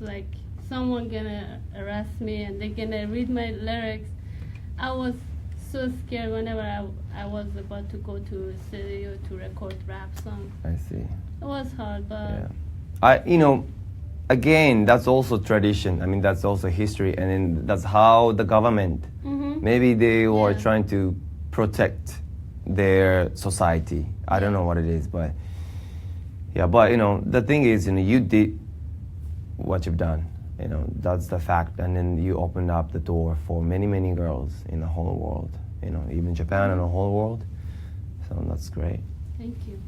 like someone gonna arrest me and they're gonna read my lyrics. I was so scared whenever I was about to go to a studio to record rap song. I see. It was hard, but Yeah. Again, that's also tradition. I mean, that's also history, and then that's how the government, maybe they were trying to protect their society. I don't know what it is, but yeah. But the thing is, you did what you've done. That's the fact, and then you opened up the door for many, many girls in the whole world. Even Japan and the whole world. So that's great. thank you.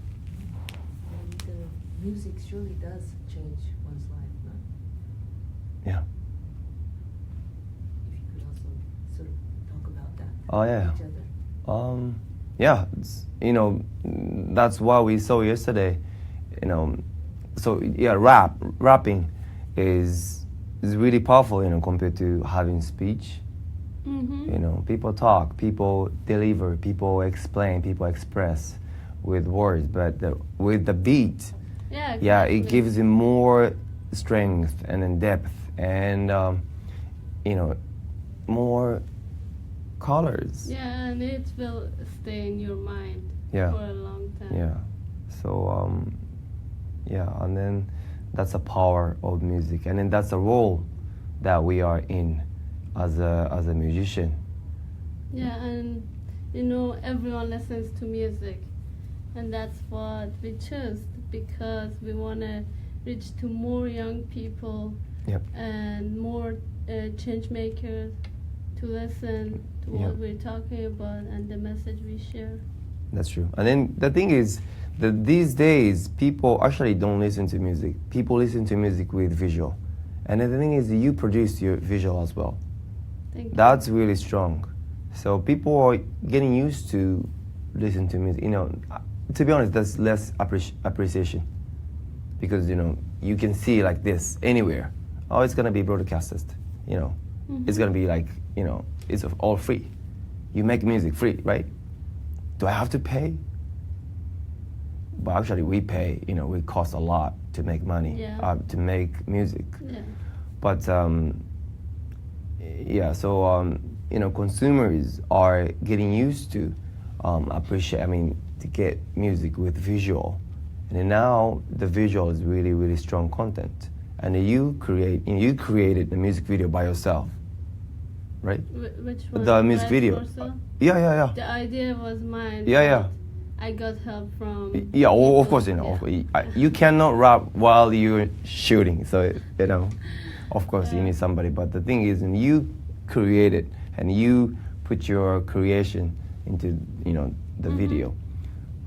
And the music surely does change one's life, no? Yeah. If you could also sort of talk about that. Oh yeah. Each other. Yeah. That's what we saw yesterday. So yeah, rapping is really powerful. Compared to having speech. People talk, people deliver, people explain, people express with words, but with the beat, it gives you more strength and then depth and more colors. Yeah, and it will stay in your mind for a long time. Yeah. So and then that's the power of music, and then that's the role that we are in as a musician. Yeah, and everyone listens to music, and that's what we chose because we want to reach to more young people and more change makers to listen to what we're talking about and the message we share. That's true. And then the thing is that these days people actually don't listen to music. People listen to music with visual. And then the thing is you produce your visual as well. Thank you. That's really strong. So people are getting used to listen to music. To be honest, that's less appreciation because you can see like this anywhere. Oh, it's gonna be broadcasted. It's gonna be like it's all free. You make music free, right? Do I have to pay? But actually, we pay. We cost a lot to make money to make music. Yeah. But consumers are getting used to to get music with visual, and then now the visual is really, really strong content. And you created the music video by yourself, right? Which one? The music video. Yeah. The idea was mine. Yeah. I got help from. Yeah, of course, you cannot rap while you're shooting, so of course you need somebody. But the thing is, when you create it and you put your creation into the video,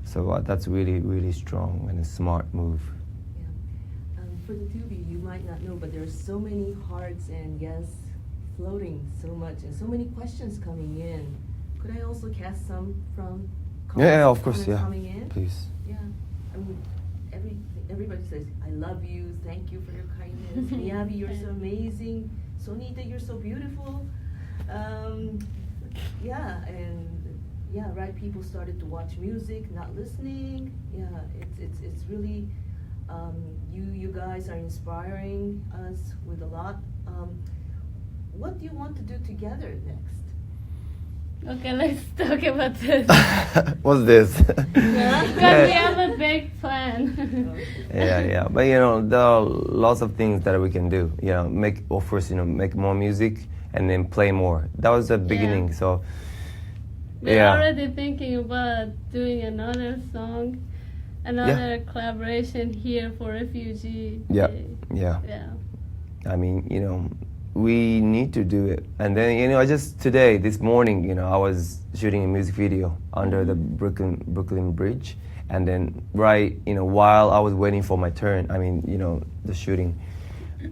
so that's really, really strong and a smart move. Yeah. For the two of you, you might not know, but there are so many hearts and yes floating so much and so many questions coming in. Could I also cast some from? Yeah, of course, yeah. Coming in? Please. Yeah, everybody says, I love you, thank you for your kindness. MIYAVI, you're so amazing. Sonita, you're so beautiful. Right, people started to watch music, not listening. Yeah, it's really, you guys are inspiring us with a lot. What do you want to do together next? Okay, let's talk about this. What's this? Because we have a big plan. Yeah. But there are lots of things that we can do. Make more music and then play more. That was the beginning. So we're already thinking about doing another song, another collaboration here for Refugee Day. Yeah. I mean, we need to do it. And then, just today, this morning, I was shooting a music video under the Brooklyn Bridge. And then while I was waiting for my turn, the shooting,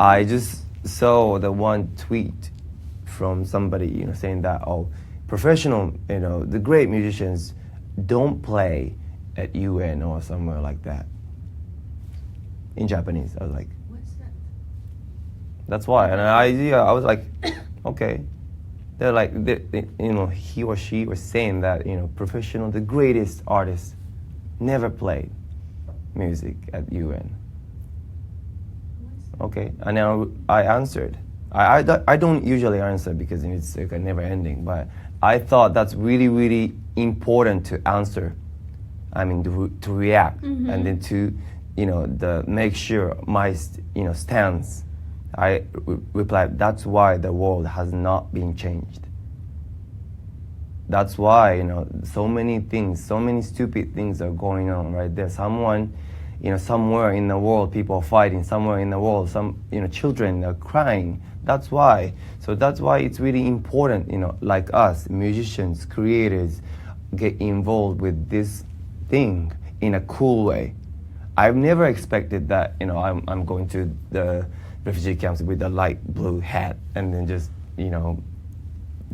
I just saw the one tweet from somebody, saying that, professional, the great musicians don't play at UN or somewhere like that. In Japanese. I was like, that's why, and I was like, okay. They're like, he or she was saying that professional, the greatest artists, never played music at UN. What's Okay, and then I answered. I don't usually answer because it's like a never ending, but I thought that's really, really important to answer. I mean, to react and then to, make sure my, stance. I replied, that's why the world has not been changed. That's why, so many things, so many stupid things are going on right there. Someone, somewhere in the world, people are fighting. Somewhere in the world, some, children are crying. That's why. So that's why it's really important, like us, musicians, creators, get involved with this thing in a cool way. I've never expected that, I'm going to the refugee camps with a light blue hat and then just,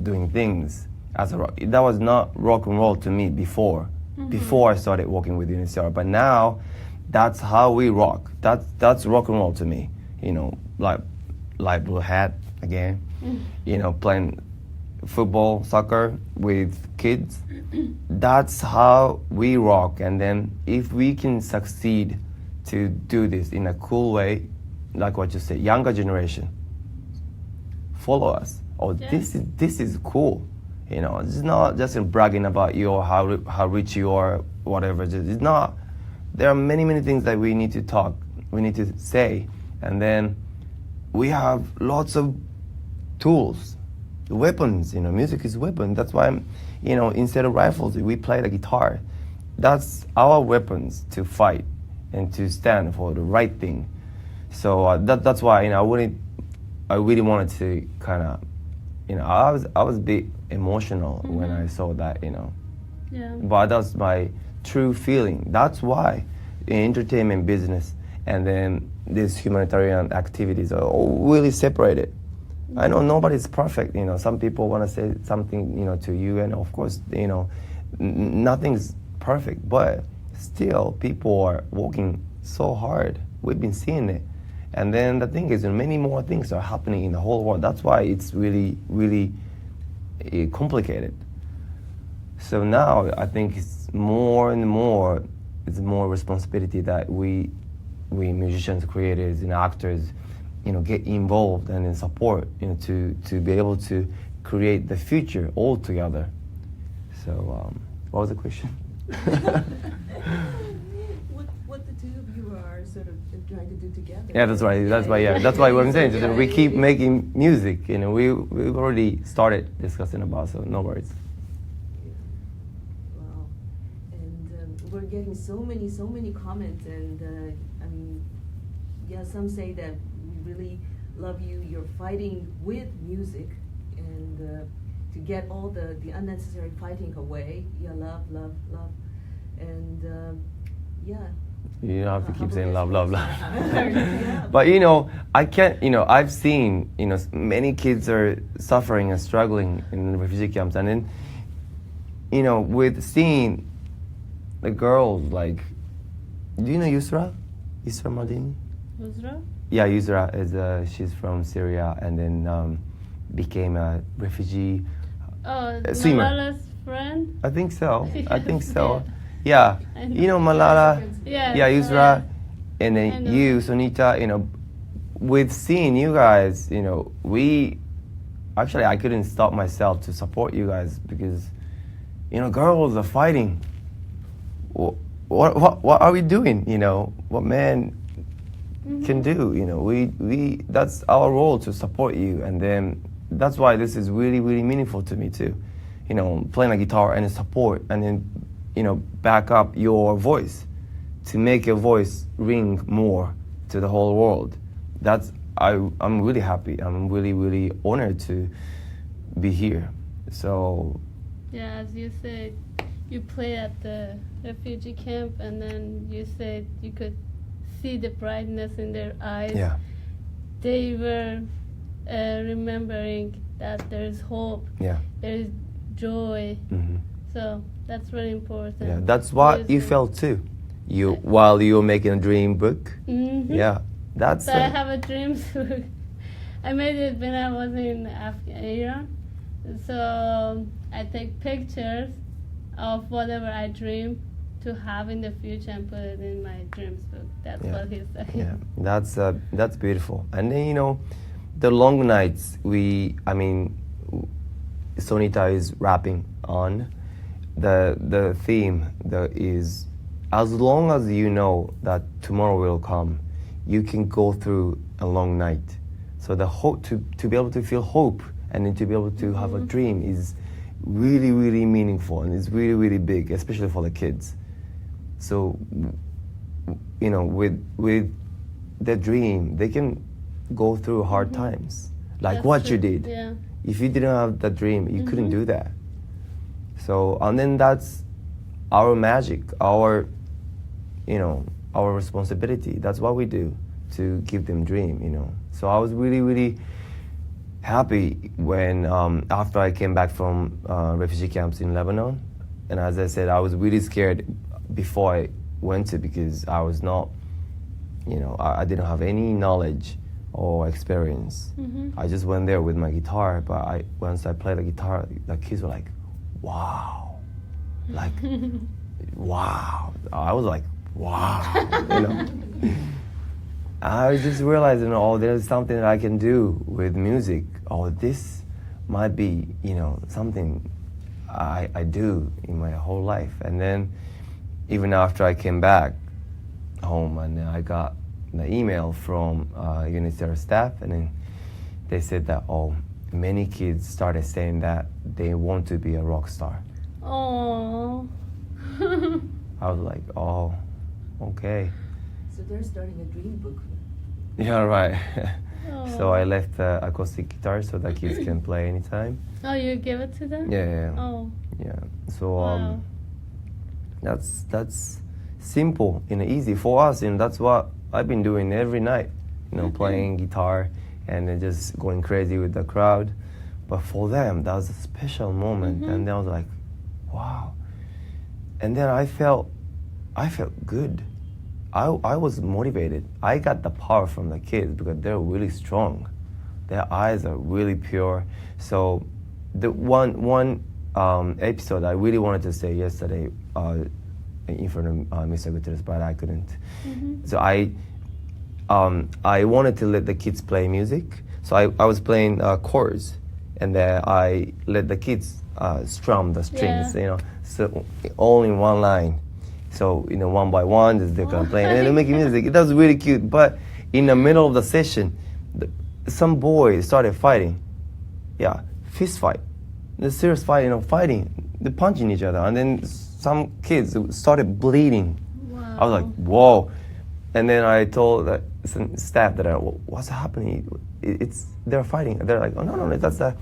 doing things as a rock. That was not rock and roll to me before I started working with UNHCR. But now, that's how we rock. That's rock and roll to me. Like light blue hat again. Playing football, soccer with kids. That's how we rock. And then if we can succeed to do this in a cool way, like what you said, younger generation, follow us. Oh, this is cool. It's not just bragging about you or how rich you are, whatever. It's not. There are many, many things that we need to talk, we need to say. And then we have lots of tools, weapons. Music is a weapon. That's why, instead of rifles, we play the guitar. That's our weapons to fight and to stand for the right thing. So that's why, I really wanted to kind of, I was a bit emotional when I saw that, Yeah. But that's my true feeling. That's why entertainment business and then these humanitarian activities are all really separated. I know nobody's perfect. Some people want to say something, to you, and of course, nothing's perfect. But still, people are working so hard. We've been seeing it. And then the thing is, many more things are happening in the whole world. That's why it's really, really complicated. So now I think it's more and more, it's more responsibility that we musicians, creators, and actors, get involved and then support, to be able to create the future all together. So, what was the question? What the two of you are sort of trying to do together. Yeah, that's right. That's why. Yeah, that's why what I'm saying. Just, we keep making music. We've already started discussing about. So no worries. Wow, and we're getting so many comments, and some say that we really love you. You're fighting with music, and to get all the unnecessary fighting away. Yeah, love, and yeah. You don't have to keep saying love, love, love. Yeah. But I can't. I've seen many kids are suffering and struggling in the refugee camps, and then with seeing the girls, like, do you know Yusra Maldini? Yusra? Yeah, Yusra is she's from Syria and then became a refugee swimmer. Malala's friend? I think so. I think so. Yeah. Yeah, Malala, Yeah, Yusra, and then you, Sonita, with seeing you guys, I couldn't stop myself to support you guys because, girls are fighting. What are we doing? What men can do? We that's our role to support you, and then that's why this is really, really meaningful to me too. Playing a guitar and support, and then back up your voice to make your voice ring more to the whole world. I'm really happy. I'm really, really honored to be here. So yeah, as you said, you play at the refugee camp, and then you said you could see the brightness in their eyes. yeah, They were remembering that there is hope, yeah. there is joy. So that's very important. Yeah, that's what you felt too. While you were making a dream book. Yeah, that's. So I have a dream book. I made it when I was in Iran. So I take pictures of whatever I dream, to have in the future and put it in my dreams book. That's Yeah. what he said. Yeah, that's beautiful. And then the long nights. Sonita is rapping on the theme that is, as long as you know that tomorrow will come, you can go through a long night. So the hope to be able to feel hope and then to be able to have a dream is really, really meaningful, and it's really, really big, especially for the kids. So with the dream, they can go through hard times, like That's what true. you did. Yeah. If you didn't have that dream, you couldn't do that. So, and then that's our magic, our responsibility. That's what we do, to give them dream. So I was really, really happy when after I came back from refugee camps in Lebanon, and as I said, I was really scared before I went to, because I was not, I didn't have any knowledge or experience. I just went there with my guitar, but once I played the guitar, the kids were like, wow, like, wow. I was like, wow, I just realized, there's something that I can do with music. This might be, something I do in my whole life. And then even after I came back home, and I got the email from UNHCR staff, and then they said that, many kids started saying that they want to be a rock star. Oh. I was like, oh, okay. So they're starting a dream book. Yeah, right. So Oh. I left the acoustic guitar so that kids can play anytime. Oh, you give it to them? Yeah. Oh. Yeah. So Wow. that's simple and easy for us, and that's what I've been doing every night. Playing guitar and then just going crazy with the crowd. But for them, that was a special moment, and then I was like, wow. And then I felt good. I was motivated. I got the power from the kids because they're really strong. Their eyes are really pure. So the one episode I really wanted to say yesterday in front of Mr. Gutierrez, but I couldn't. So I wanted to let the kids play music. So I was playing chords, and then I let the kids strum the strings, so all in one line. So, one by one, they're gonna play, and then they're making music. It was really cute. But in the middle of the session, some boys started fighting. Yeah, fist fight. The serious fight, fighting. They're punching each other. And then some kids started bleeding. Wow. I was like, whoa. And then I told some staff that, what's happening? They're fighting. They're like, oh, no, that's the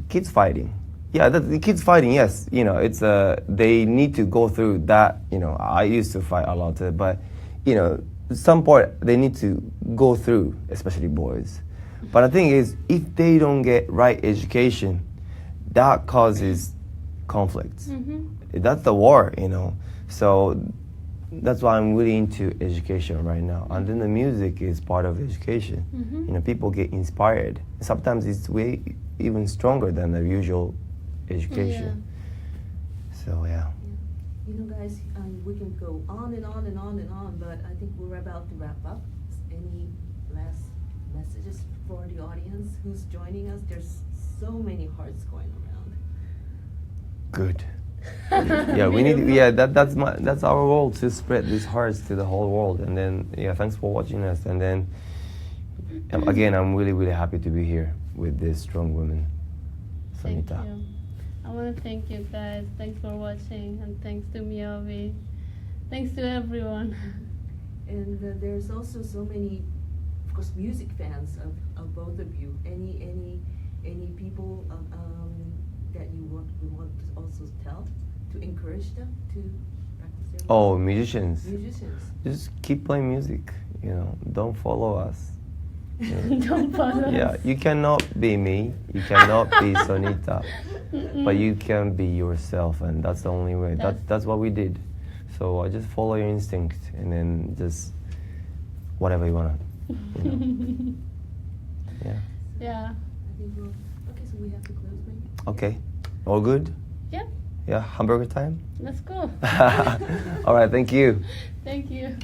kids fighting. Yeah, the kids fighting, yes. It's they need to go through that. I used to fight a lot, but, some point they need to go through, especially boys. But the thing is, if they don't get right education, that causes conflicts. That's the war, So that's why I'm really into education right now. And then the music is part of education. People get inspired. Sometimes it's way even stronger than the usual education. So yeah. Guys, we can go on and on and on and on, but I think we're about to wrap up. Any last messages for the audience who's joining us? There's so many hearts going around. Good. Yeah, we need. Yeah, that's our goal, to spread these hearts to the whole world. And then thanks for watching us. And then again, I'm really, really happy to be here with this strong woman, Thank Sonita. you. I want to thank you guys. Thanks for watching, and thanks to MIYAVI. Thanks to everyone. And there's also so many, of course, music fans of both of you. Any people that you want to also tell, to encourage them to practice their Oh, musicians. musicians? Just keep playing music. Don't follow us. Don't follow Yeah, us. you cannot be me. You cannot be Sonita, but you can be yourself, and that's the only way. That's what we did. So I just follow your instinct, and then just whatever you wanna. Yeah. Yeah. I think okay, so we have to close maybe? Okay. All good. Yeah. Yeah, hamburger time. Let's go. All right, thank you. Thank you.